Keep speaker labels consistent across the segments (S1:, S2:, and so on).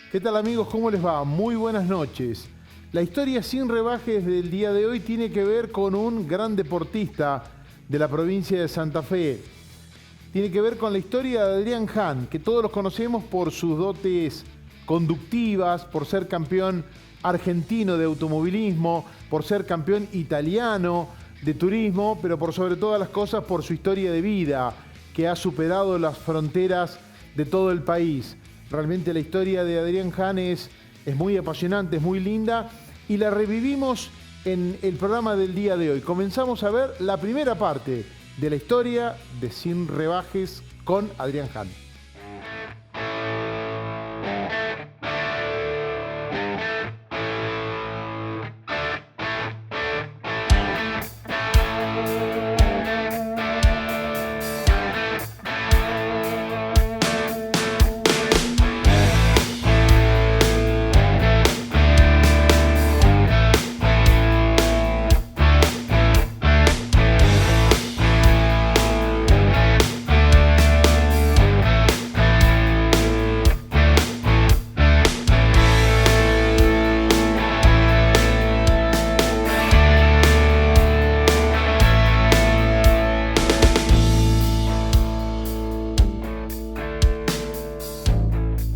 S1: ¿Qué tal amigos? ¿Cómo les va? Muy buenas noches. La historia sin rebajes del día de hoy tiene que ver con un gran deportista de la provincia de Santa Fe. Tiene que ver con la historia de Adrián Hahn, que todos los conocemos por sus dotes conductivas, por ser campeón argentino de automovilismo, por ser campeón italiano de turismo, pero por sobre todas las cosas por su historia de vida, que ha superado las fronteras de todo el país. Realmente la historia de Adrián Hahn es muy apasionante, es muy linda y la revivimos en el programa del día de hoy. Comenzamos a ver la primera parte de la historia de Sin Rebajes con Adrián Hahn.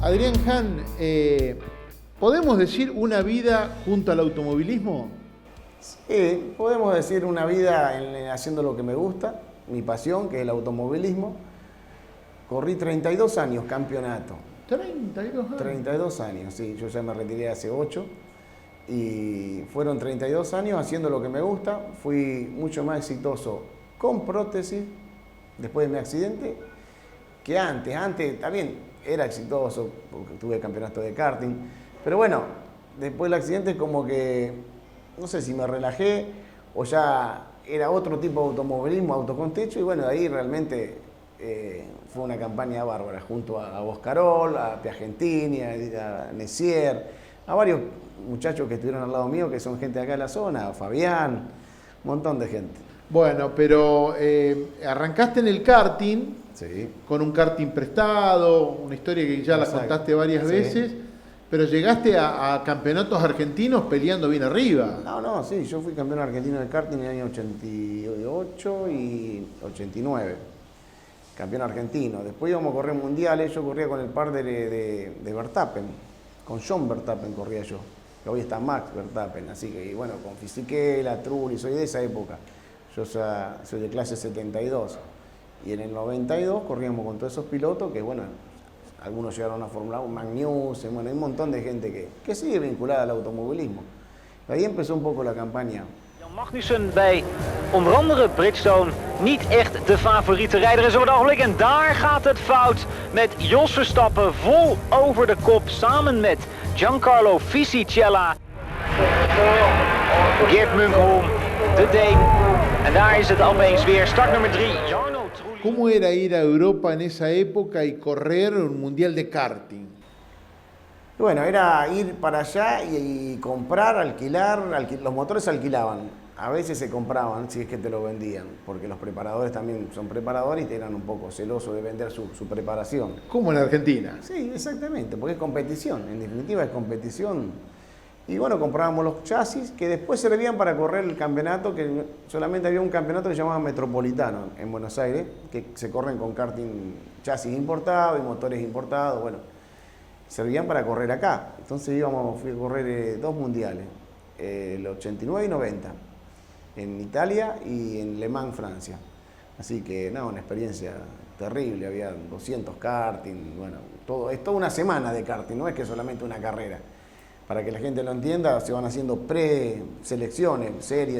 S1: Adrián Hahn, ¿podemos decir una vida junto al automovilismo?
S2: Sí, podemos decir una vida haciendo lo que me gusta, mi pasión, que es el automovilismo. Corrí 32 años campeonato.
S1: 32 años.
S2: 32 años, sí. Yo ya me retiré hace 8. Y fueron 32 años haciendo lo que me gusta. Fui mucho más exitoso con prótesis después de mi accidente que antes. Antes también era exitoso porque tuve campeonato de karting. Pero bueno, después del accidente como que, no sé si me relajé o ya era otro tipo de automovilismo, auto con techo. Y bueno, de ahí realmente fue una campaña bárbara junto a Boscarol, a Piagentini, a Nessier, a varios muchachos que estuvieron al lado mío, que son gente de acá de la zona, a Fabián, un montón de gente.
S1: Bueno, pero arrancaste en el karting,
S2: Sí.
S1: con un karting prestado, una historia que ya
S2: Exacto.
S1: la contaste varias veces, pero llegaste a campeonatos argentinos peleando bien arriba.
S2: No, sí, yo fui campeón argentino de karting en el año 88 y 89. Campeón argentino. Después íbamos a correr mundiales, yo corría con el par de Verstappen, con John Verstappen corría yo, que hoy está Max Verstappen, así que bueno, con Fisichella, Trulli, soy de esa época. Yo ya soy de clase 72. Y en el 92 corríamos con todos esos pilotos que, bueno, algunos llegaron a Fórmula 1, Magnussen, bueno, hay un montón de gente que sigue vinculada al automovilismo. Ahí empezó un poco la campaña.
S3: Jan Magnussen bij onder andere Bridgestone niet echt de favoriete rijder is op het ogenblik. En daar gaat het fout met Jos Verstappen vol over de kop samen met Giancarlo Fisichella. Geert Munkholm, de Deen. En daar is het opeens weer startnummer 3, Jarno Trulli.
S1: ¿Cómo era ir a Europa en esa época y correr un mundial de karting?
S2: Y bueno, era ir para allá y comprar, alquilar, los motores se alquilaban. A veces se compraban, si es que te lo vendían, porque los preparadores también son preparadores y eran un poco celosos de vender su preparación.
S1: Como en Argentina.
S2: Sí, exactamente, porque es competición, en definitiva es competición. Y bueno, comprábamos los chasis que después servían para correr el campeonato, que solamente había un campeonato que se llamaba Metropolitano en Buenos Aires, que se corren con karting, chasis importados y motores importados, bueno, servían para correr acá. Entonces fui a correr 2 mundiales, el 89 y 90, en Italia y en Le Mans, Francia. Así que, no, una experiencia terrible, había 200 karting, bueno, es toda una semana de karting, no es que solamente una carrera. Para que la gente lo entienda, se van haciendo preselecciones, serie,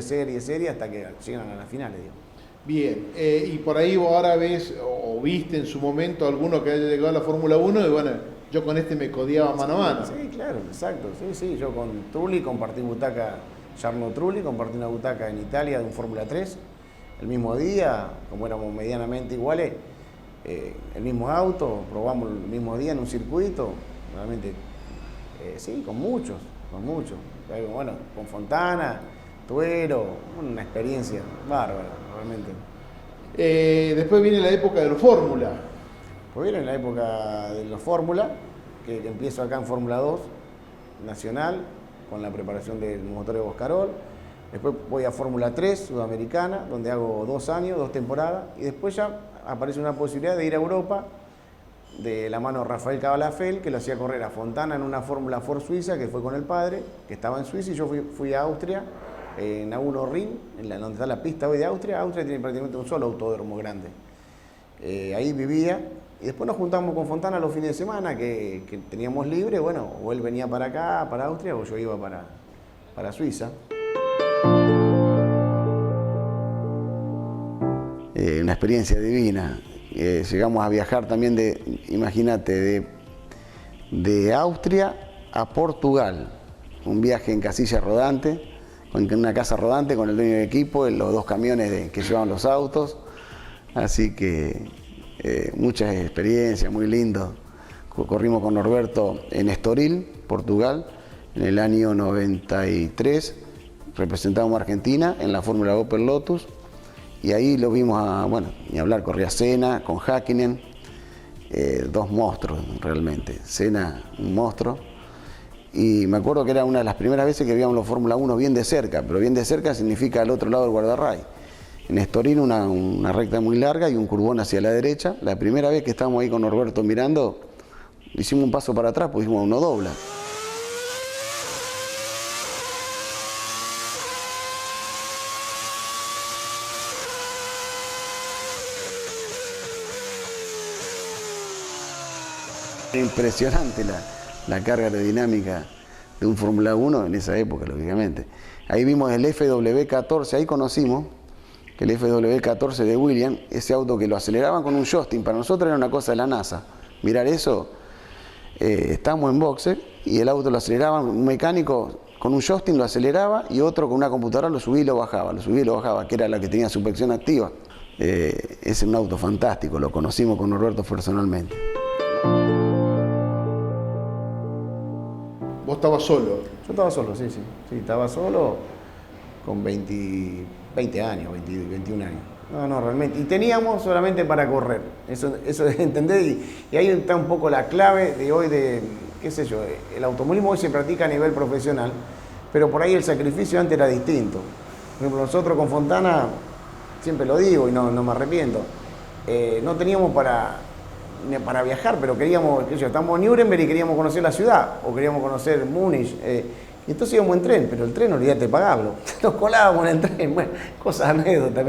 S2: hasta que llegan a las finales, digo.
S1: Bien, y por ahí vos ahora ves o viste en su momento alguno que haya llegado a la Fórmula 1 y bueno, yo con este me codiaba mano a mano.
S2: Sí, claro, exacto, sí, yo con Trulli compartí butaca, Jarno Trulli, compartí una butaca en Italia de un Fórmula 3, el mismo día, como éramos medianamente iguales, el mismo auto, probamos el mismo día en un circuito, realmente. Sí, con muchos. Bueno, con Fontana, Tuero, una experiencia bárbara, realmente.
S1: Después viene la época de los Fórmula.
S2: Pues viene la época de los Fórmula, que empiezo acá en Fórmula 2 Nacional, con la preparación del motor de Boscarol. Después voy a Fórmula 3 Sudamericana, donde hago 2 años, 2 temporadas, y después ya aparece una posibilidad de ir a Europa, de la mano de Rafael Cabalafel, que lo hacía correr a Fontana en una Fórmula Ford Suiza, que fue con el padre, que estaba en Suiza, y yo fui a Austria, en A1 Ring, donde está la pista hoy de Austria. Austria tiene prácticamente un solo autódromo grande. Ahí vivía, y después nos juntamos con Fontana los fines de semana, que teníamos libre, bueno, o él venía para acá, para Austria, o yo iba para Suiza. Una experiencia divina. Llegamos a viajar también imagínate, de Austria a Portugal. Un viaje en casilla rodante, en una casa rodante con el dueño del equipo, los 2 camiones que llevaban los autos. Así que muchas experiencias, muy lindo. Corrimos con Norberto en Estoril, Portugal, en el año 93. Representábamos a Argentina en la Fórmula Opel Lotus. Y ahí lo vimos ni hablar, corría Senna con Häkkinen, 2 monstruos realmente. Senna, un monstruo. Y me acuerdo que era una de las primeras veces que veíamos la Fórmula 1 bien de cerca, pero bien de cerca significa al otro lado del guardarray. En Estoril una recta muy larga y un curvón hacia la derecha. La primera vez que estábamos ahí con Norberto mirando, hicimos un paso para atrás, pues dijimos, uno dobla. Impresionante la carga aerodinámica de un Fórmula 1 en esa época, lógicamente. Ahí vimos el FW14, ahí conocimos que el FW14 de Williams, ese auto que lo aceleraban con un joystick, para nosotros era una cosa de la NASA. Mirar eso, estábamos en boxe y el auto lo aceleraban, un mecánico con un joystick lo aceleraba y otro con una computadora lo subía y lo bajaba, que era la que tenía suspensión activa. Es un auto fantástico, lo conocimos con Norberto personalmente.
S1: ¿Vos estabas solo?
S2: Yo estaba solo, sí, estaba solo con 20 años, 21 años. No, realmente. Y teníamos solamente para correr, eso ¿entendés? Y ahí está un poco la clave de hoy qué sé yo, el automovilismo hoy se practica a nivel profesional, pero por ahí el sacrificio antes era distinto. Por ejemplo, nosotros con Fontana, siempre lo digo y no me arrepiento, no teníamos para viajar, pero queríamos, estábamos en Nuremberg y queríamos conocer la ciudad, o queríamos conocer Múnich, y entonces íbamos en tren, pero el tren olvídate pagarlo, nos colábamos en el tren, bueno, cosas anécdotas,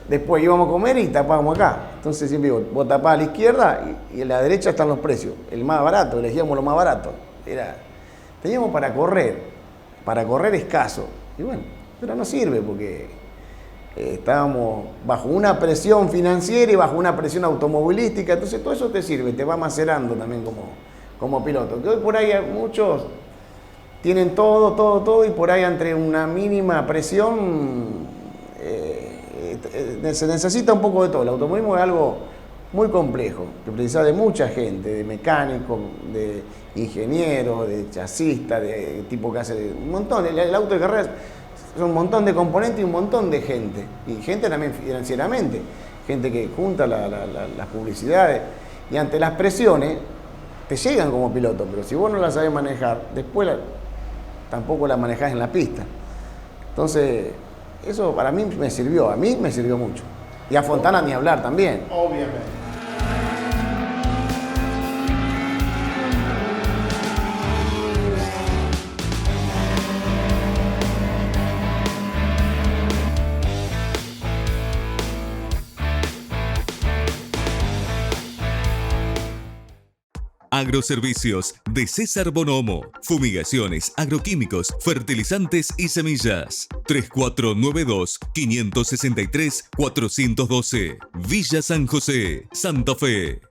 S2: después íbamos a comer y tapábamos acá, entonces siempre digo, vos tapás a la izquierda y a la derecha están los precios, el más barato, elegíamos lo más barato, teníamos para correr escaso, y bueno, pero no sirve porque estábamos bajo una presión financiera y bajo una presión automovilística, entonces todo eso te sirve, te va macerando también como piloto. Que hoy por ahí muchos tienen todo y por ahí entre una mínima presión se necesita un poco de todo. El automovilismo es algo muy complejo, que precisa de mucha gente, de mecánicos, de ingenieros, de chasistas, de tipo que hace un montón. El auto de carreras son un montón de componentes y un montón de gente. Y gente también financieramente. Gente que junta las publicidades. Y ante las presiones, te llegan como piloto. Pero si vos no las sabés manejar, después tampoco las manejás en la pista. Entonces, eso para mí me sirvió. A mí me sirvió mucho. Y a Fontana ni hablar también.
S1: Obviamente.
S4: Agroservicios de César Bonomo. Fumigaciones, agroquímicos, fertilizantes y semillas. 3492-563-412. Villa San José, Santa Fe.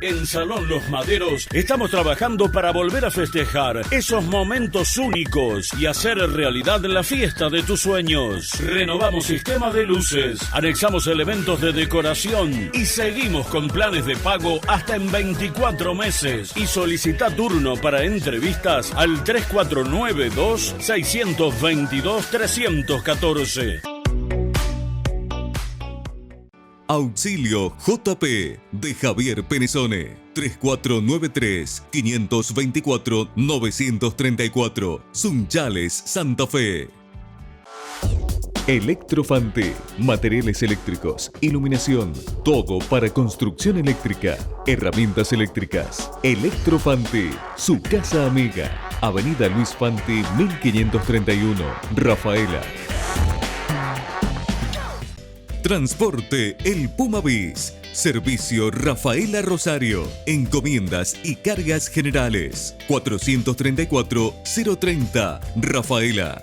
S5: En Salón Los Maderos estamos trabajando para volver a festejar esos momentos únicos y hacer realidad la fiesta de tus sueños. Renovamos sistema de luces, anexamos elementos de decoración y seguimos con planes de pago hasta en 24 meses. Y solicita turno para entrevistas al 3492-622-314.
S4: Auxilio JP de Javier Penezone. 3493-524-934. Sunchales, Santa Fe. Electrofante. Materiales eléctricos, iluminación, todo para construcción eléctrica, herramientas eléctricas. Electrofante, su casa amiga. Avenida Luis Fante, 1531, Rafaela. Transporte El Puma Bis. Servicio Rafaela Rosario. Encomiendas y cargas generales. 434-030, Rafaela.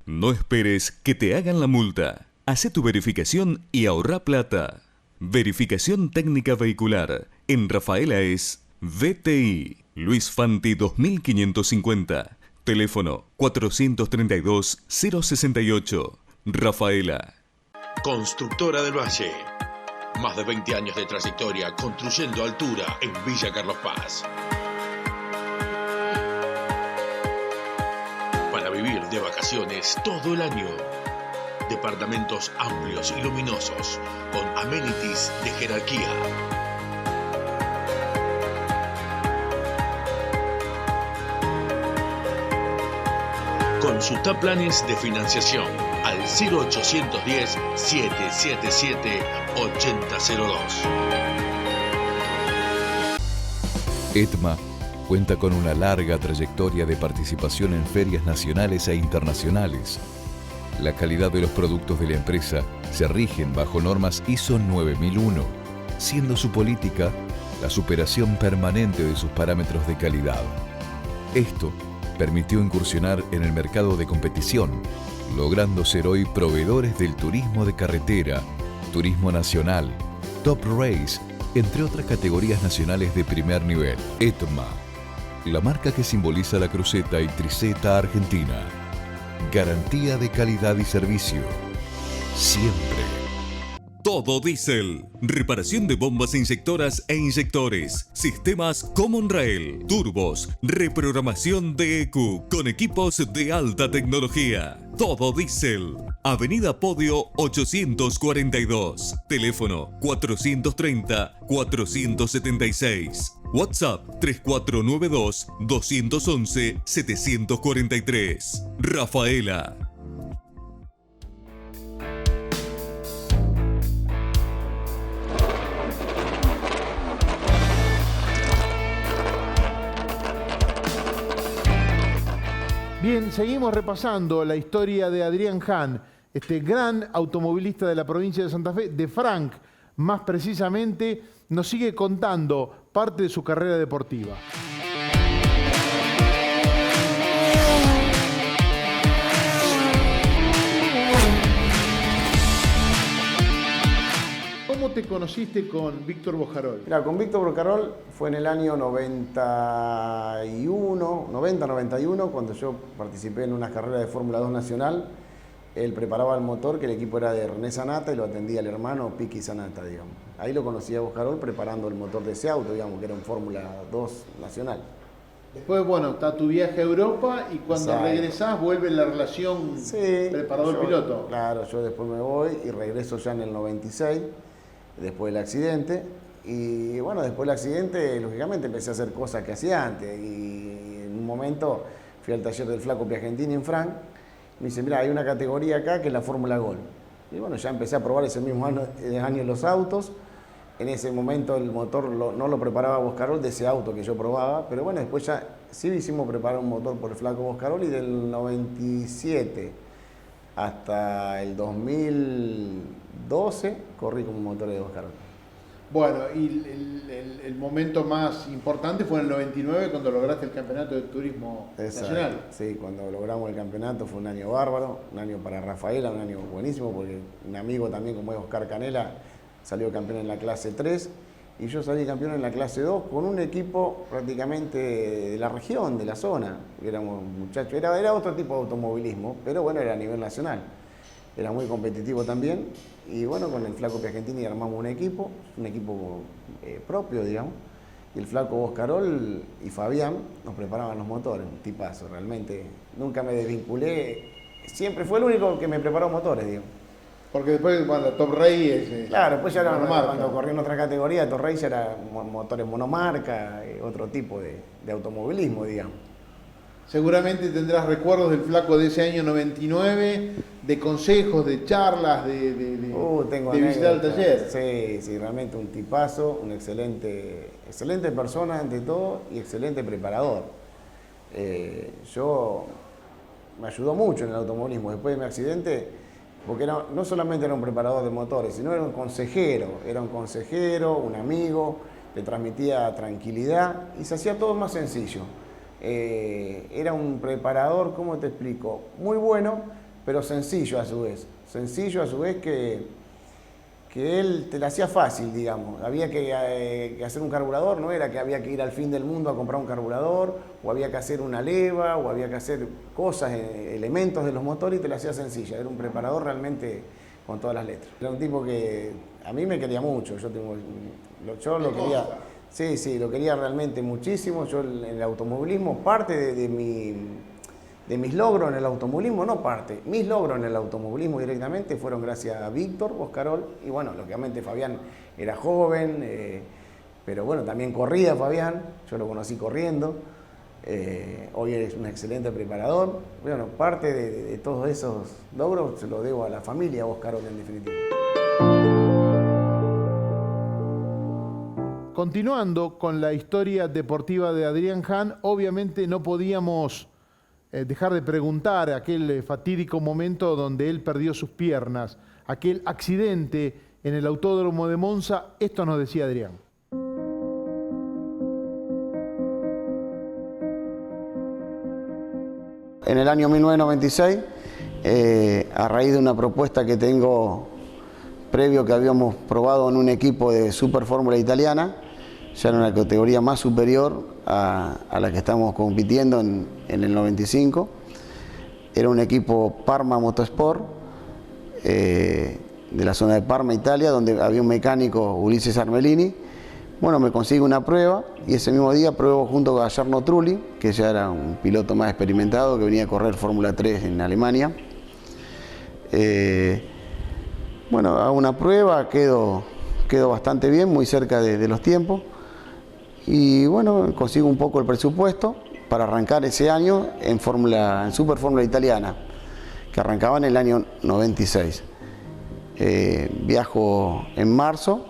S4: No esperes que te hagan la multa. Hace tu verificación y ahorra plata. Verificación técnica vehicular. En Rafaela es VTI. Luis Fanti 2550. Teléfono 432-068. Rafaela.
S6: Constructora del Valle. Más de 20 años de trayectoria construyendo altura en Villa Carlos Paz. Para vivir de vacaciones todo el año. Departamentos amplios y luminosos con amenities de jerarquía. Consulta planes de financiación al 0810-777-8002.
S7: ETMA cuenta con una larga trayectoria de participación en ferias nacionales e internacionales. La calidad de los productos de la empresa se rigen bajo normas ISO 9001, siendo su política la superación permanente de sus parámetros de calidad. Esto permitió incursionar en el mercado de competición, logrando ser hoy proveedores del turismo de carretera, turismo nacional, Top Race, entre otras categorías nacionales de primer nivel. ETMA, la marca que simboliza la cruceta y triceta argentina. Garantía de calidad y servicio. Siempre.
S4: Todo Diesel. Reparación de bombas inyectoras e inyectores. Sistemas Common Rail. Turbos. Reprogramación de EQ con equipos de alta tecnología. Todo Diesel. Avenida Podio 842. Teléfono 430-476. WhatsApp 3492-211-743. Rafaela.
S1: Bien, seguimos repasando la historia de Adrián Hahn, este gran automovilista de la provincia de Santa Fe, de Frank, más precisamente, nos sigue contando parte de su carrera deportiva. ¿Cómo te conociste con Víctor Bojarol?
S2: Mira, con Víctor Bojarol fue en el año 90-91, cuando yo participé en una carrera de Fórmula 2 nacional. Él preparaba el motor, que el equipo era de René Sanata, y lo atendía el hermano Piqui Sanata, digamos. Ahí lo conocí a Bojarol preparando el motor de ese auto, digamos, que era un Fórmula 2 nacional.
S1: Después, bueno, está tu viaje a Europa y cuando regresás vuelve la relación preparador-piloto.
S2: Claro, yo después me voy y regreso ya en el 96, después del accidente. Y bueno, después del accidente, lógicamente empecé a hacer cosas que hacía antes. Y en un momento fui al taller del Flaco Piagentini en Frank. Me dice, mira, hay una categoría acá que es la Fórmula Gol. Y bueno, ya empecé a probar ese mismo año los autos. En ese momento el motor no lo preparaba Bojarol de ese auto que yo probaba. Pero bueno, después ya sí hicimos preparar un motor por el Flaco Bojarol, y del 97 hasta el 2012 corrí con motores de Bojarol.
S1: Bueno, y el momento más importante fue en el 99, cuando lograste el campeonato de turismo nacional.
S2: Sí, cuando logramos el campeonato fue un año bárbaro, un año para Rafaela, un año buenísimo, porque un amigo también como es Oscar Canela salió campeón en la clase 3 y yo salí campeón en la clase 2 con un equipo prácticamente de la región, de la zona. Éramos muchachos, era otro tipo de automovilismo, pero bueno, era a nivel nacional. Era muy competitivo también, y bueno, con el Flaco Piagentini armamos un equipo propio, digamos, y el Flaco Bojarol y Fabián nos preparaban los motores, un tipazo, realmente. Nunca me desvinculé, siempre fue el único que me preparó motores, digamos.
S1: Porque después, bueno, Top Rey es...
S2: Claro, después ya
S1: monomarca.
S2: cuando corrí en otra categoría, Top Race era motores monomarca, otro tipo de automovilismo, digamos.
S1: Seguramente tendrás recuerdos del flaco de ese año 99, de consejos, de charlas,
S2: Tengo
S1: de visitar el
S2: anécdotas.
S1: taller.
S2: Sí, realmente un tipazo, un excelente persona ante todo y excelente preparador. Yo me ayudó mucho en el automovilismo después de mi accidente, porque no solamente era un preparador de motores, sino era un consejero, un amigo, le transmitía tranquilidad y se hacía todo más sencillo. Era un preparador, ¿cómo te explico? Muy bueno, pero sencillo a su vez que él te la hacía fácil, digamos. Había que hacer un carburador, no era que había que ir al fin del mundo a comprar un carburador, o había que hacer una leva, o había que hacer cosas, elementos de los motores, y te la hacía sencilla. Era un preparador realmente con todas las letras. Era un tipo que a mí me quería mucho, yo lo quería... Sí, lo quería realmente muchísimo. Yo en el automovilismo, parte de mis logros en el automovilismo, mis logros en el automovilismo directamente fueron gracias a Víctor Boscarol. Y bueno, lógicamente Fabián era joven, pero bueno, también corría Fabián, yo lo conocí corriendo. Hoy es un excelente preparador. Bueno, parte de todos esos logros se lo debo a la familia Boscarol en definitiva.
S1: Continuando con la historia deportiva de Adrián Hahn, obviamente no podíamos dejar de preguntar aquel fatídico momento donde él perdió sus piernas, aquel accidente en el Autódromo de Monza. Esto nos decía Adrián.
S2: En el año 1996, a raíz de una propuesta que tengo previo que habíamos probado en un equipo de Super Fórmula italiana, ya en una categoría más superior a la que estamos compitiendo en el 95. Era un equipo Parma Motorsport, de la zona de Parma, Italia, donde había un mecánico, Ulises Armelini. Bueno, me consigo una prueba y ese mismo día pruebo junto con Jarno Trulli, que ya era un piloto más experimentado, que venía a correr Fórmula 3 en Alemania. Bueno, hago una prueba, quedo bastante bien, muy cerca de los tiempos. Y bueno, consigo un poco el presupuesto para arrancar ese año en Super Fórmula italiana, que arrancaba en el año 96. Viajo en marzo,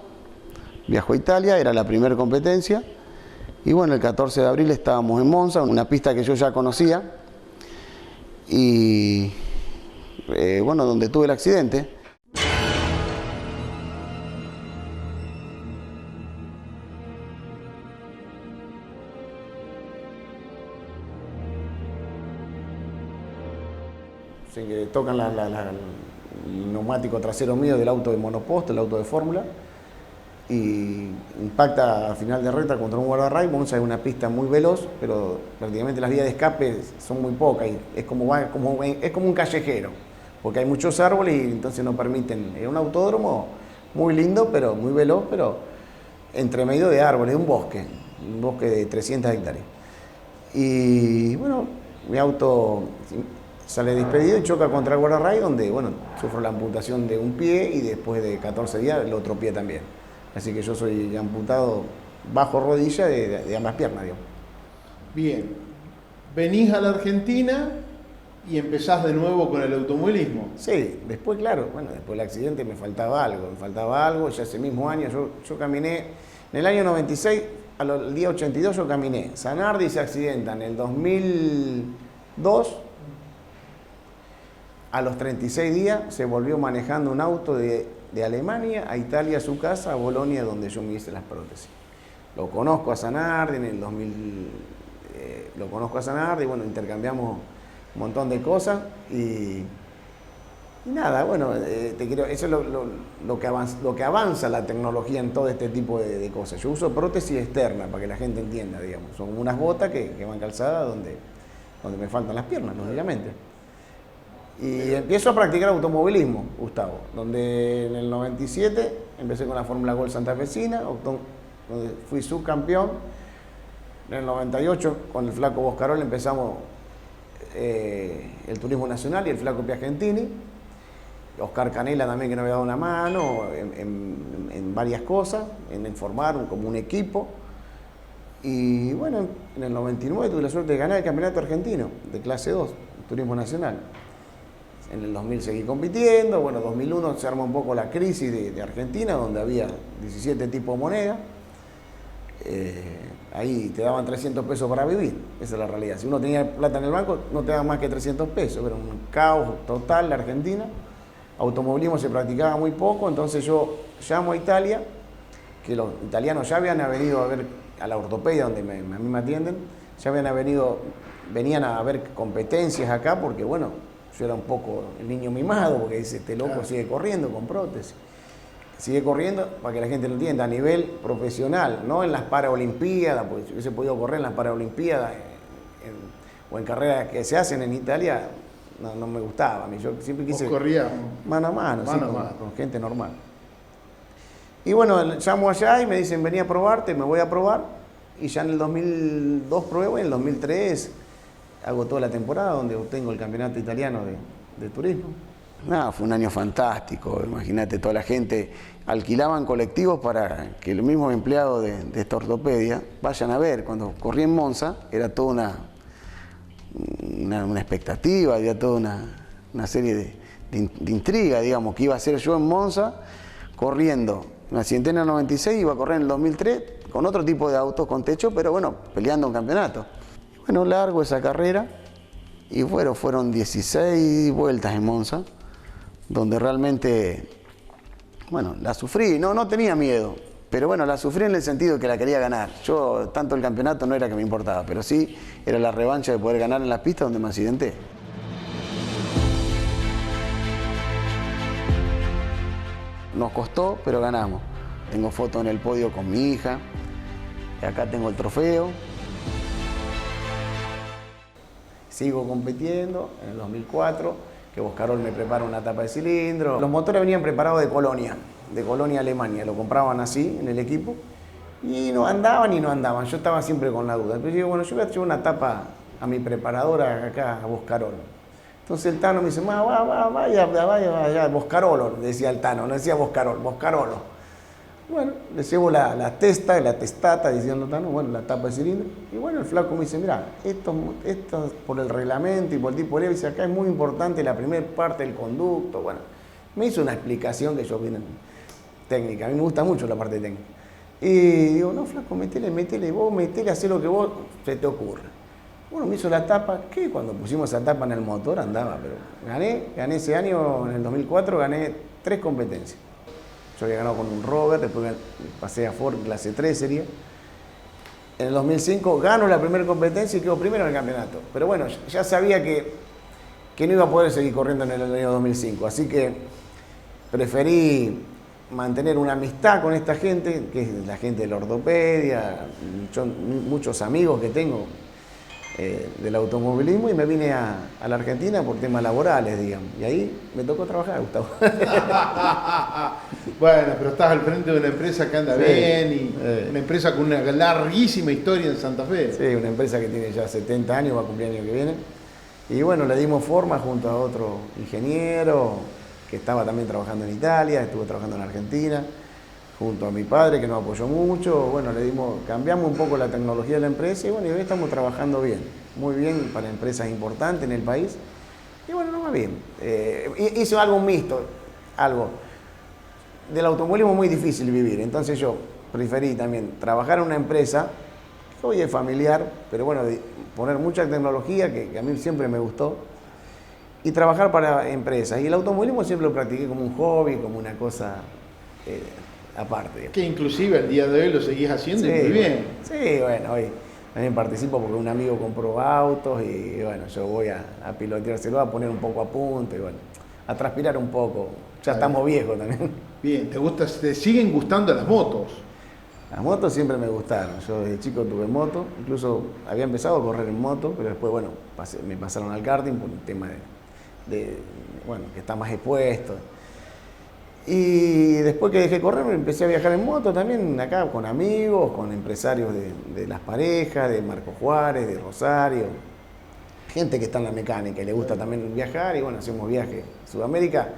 S2: viajo a Italia, era la primera competencia. Y bueno, el 14 de abril estábamos en Monza, una pista que yo ya conocía. Y bueno, donde tuve el accidente. Que tocan el neumático trasero mío del auto de monoposto, el auto de fórmula, y impacta a final de recta contra un guardarray. Monza es una pista muy veloz, pero prácticamente las vías de escape son muy pocas y es como un callejero, porque hay muchos árboles y entonces no permiten. Es un autódromo muy lindo, pero muy veloz, pero entre medio de árboles, un bosque de 300 hectáreas. Y bueno, mi auto sale despedido y choca contra el guardarray, donde bueno, sufro la amputación de un pie y después de 14 días el otro pie también. Así que yo soy amputado bajo rodilla de ambas piernas, digamos.
S1: Bien, venís a la Argentina y empezás de nuevo con el automovilismo.
S2: Sí, después, claro, bueno, después del accidente me faltaba algo, ya ese mismo año yo caminé, en el año 96, al día 82 yo caminé. Zanardi se accidenta en el 2002. A los 36 días se volvió manejando un auto de Alemania a Italia, a su casa, a Bolonia, donde yo me hice las prótesis. Lo conozco a Zanardi en el 2000, bueno, intercambiamos un montón de cosas y nada, bueno, eso es lo que avanza la tecnología en todo este tipo de cosas. Yo uso prótesis externa para que la gente entienda, digamos. Son como unas botas que van calzadas donde me faltan las piernas, lógicamente. Y empiezo a practicar automovilismo, Gustavo, donde en el 97 empecé con la Fórmula Gol santafesina, donde fui subcampeón. En el 98 con el flaco Boscarol empezamos el turismo nacional y el flaco Piagentini. Oscar Canela también, que nos había dado una mano en varias cosas, en formar como un equipo. Y bueno, en el 99 tuve la suerte de ganar el campeonato argentino de clase 2, turismo nacional. En el 2000 seguí compitiendo, bueno, en 2001 se armó un poco la crisis de Argentina, donde había 17 tipos de moneda. Ahí te daban 300 pesos para vivir, esa es la realidad. Si uno tenía plata en el banco, no te daban más que 300 pesos, era un caos total la Argentina. Automovilismo se practicaba muy poco, entonces yo llamo a Italia, que los italianos ya habían venido a ver a la ortopedia, donde a mí me atienden, ya venían a ver competencias acá, porque bueno, yo era un poco el niño mimado, porque dice, este loco sigue corriendo con prótesis. Sigue corriendo, para que la gente lo entienda, a nivel profesional, no en las Paraolimpiadas, porque si hubiese podido correr en las Paraolimpiadas o en carreras que se hacen en Italia, no me gustaba. Yo siempre quise...
S1: ¿Vos corrías?
S2: Mano a mano, con gente normal. Y bueno, llamo allá y me dicen, vení a probarte, me voy a probar. Y ya en el 2002 pruebo y en el 2003 hago toda la temporada donde obtengo el campeonato italiano de turismo. No, fue un año fantástico, imagínate, toda la gente alquilaban colectivos para que los mismos empleados de esta ortopedia vayan a ver. Cuando corrí en Monza era toda una expectativa, había toda una serie de intriga, digamos, que iba a ser yo en Monza corriendo. Me accidenté en el 96, iba a correr en el 2003 con otro tipo de autos con techo, pero bueno, peleando un campeonato. Y bueno, largo esa carrera y fueron 16 vueltas en Monza, donde realmente, bueno, la sufrí, no tenía miedo, pero bueno, la sufrí en el sentido de que la quería ganar. Yo, tanto el campeonato no era que me importaba, pero sí era la revancha de poder ganar en la pista donde me accidenté. Nos costó, pero ganamos. Tengo fotos en el podio con mi hija, y acá tengo el trofeo. Sigo compitiendo en el 2004. Que Boscarol me prepara una tapa de cilindro. Los motores venían preparados de Colonia, Alemania, lo compraban así en el equipo y no andaban. Yo estaba siempre con la duda. Pero yo digo, bueno, yo voy a llevar una tapa a mi preparadora acá, a Boscarol. Entonces el Tano me dice, vaya, Boscarolo, decía el Tano, no decía Boscarol, Boscarolo. Bueno, le llevo la testata, diciendo Tano, bueno, la tapa de cilindro. Y bueno, el flaco me dice, mira, esto por el reglamento y por el tipo de ley, dice, acá es muy importante la primera parte del conducto. Bueno, me hizo una explicación que yo vi en técnica, a mí me gusta mucho la parte técnica. Y digo, no, flaco, metele, hacé lo que vos se te ocurra. Bueno, me hizo la tapa, que cuando pusimos esa tapa en el motor andaba, pero gané ese año, en el 2004, gané 3 competencias. Yo había ganado con un Rover, después pasé a Ford clase 3 sería. En el 2005 gano la primera competencia y quedo primero en el campeonato. Pero bueno, ya sabía que no iba a poder seguir corriendo en el año 2005. Así que preferí mantener una amistad con esta gente, que es la gente de la ortopedia, muchos amigos que tengo del automovilismo, y me vine a la Argentina por temas laborales, digamos. Y ahí me tocó trabajar, Gustavo.
S1: Bueno, pero estás al frente de una empresa que anda bien y una empresa con una larguísima historia en Santa Fe.
S2: Sí, una empresa que tiene ya 70 años, va a cumplir el año que viene. Y bueno, le dimos forma junto a otro ingeniero que estaba también trabajando en Italia, estuvo trabajando en Argentina, junto a mi padre que nos apoyó mucho. Bueno, cambiamos un poco la tecnología de la empresa y bueno, y hoy estamos trabajando bien, muy bien para empresas importantes en el país. Y bueno, no va bien. Hizo algo mixto, algo. Del automovilismo es muy difícil vivir, entonces yo preferí también trabajar en una empresa, que hoy es familiar, pero bueno, poner mucha tecnología, que a mí siempre me gustó, y trabajar para empresas. Y el automovilismo siempre lo practiqué como un hobby, como una cosa aparte.
S1: Que inclusive el día de hoy lo seguís haciendo y muy bien.
S2: Sí, bueno, hoy también participo porque un amigo compró autos y bueno, yo voy a piloteárselo, a poner un poco a punto y bueno, a transpirar un poco. Ya estamos viejos también.
S1: Bien, ¿te siguen gustando las motos?
S2: Las motos siempre me gustaron. Yo desde chico tuve moto, incluso había empezado a correr en moto, pero después, bueno, me pasaron al karting por un tema bueno, que está más expuesto. Y después que dejé correr, me empecé a viajar en moto también, acá con amigos, con empresarios de las parejas, de Marco Juárez, de Rosario. Gente que está en la mecánica y le gusta también viajar, y bueno, hacemos viajes a Sudamérica.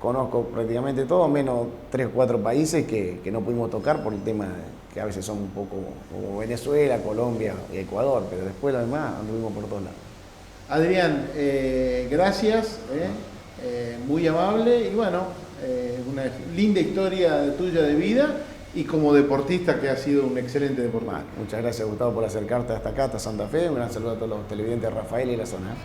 S2: conozco prácticamente todo, menos 3 o 4 países que no pudimos tocar por el tema que a veces son un poco como Venezuela, Colombia y Ecuador, pero después lo demás anduvimos por todos lados.
S1: Adrián, gracias, muy amable y bueno, una linda historia tuya de vida y como deportista que ha sido un excelente deportista.
S2: Muchas gracias, Gustavo, por acercarte hasta acá, hasta Santa Fe. Un gran saludo a todos los televidentes de Rafael y la zona.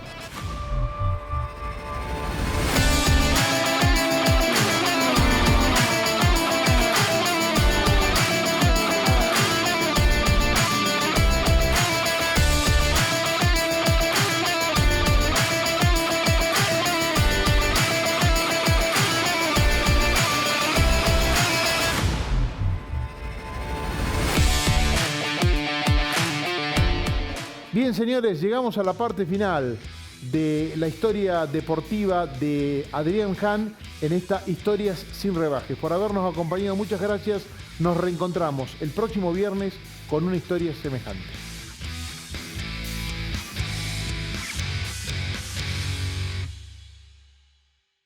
S1: Bien, señores, llegamos a la parte final de la historia deportiva de Adrián Hahn en esta Historias sin Rebajes. Por habernos acompañado, muchas gracias. Nos reencontramos el próximo viernes con una historia semejante.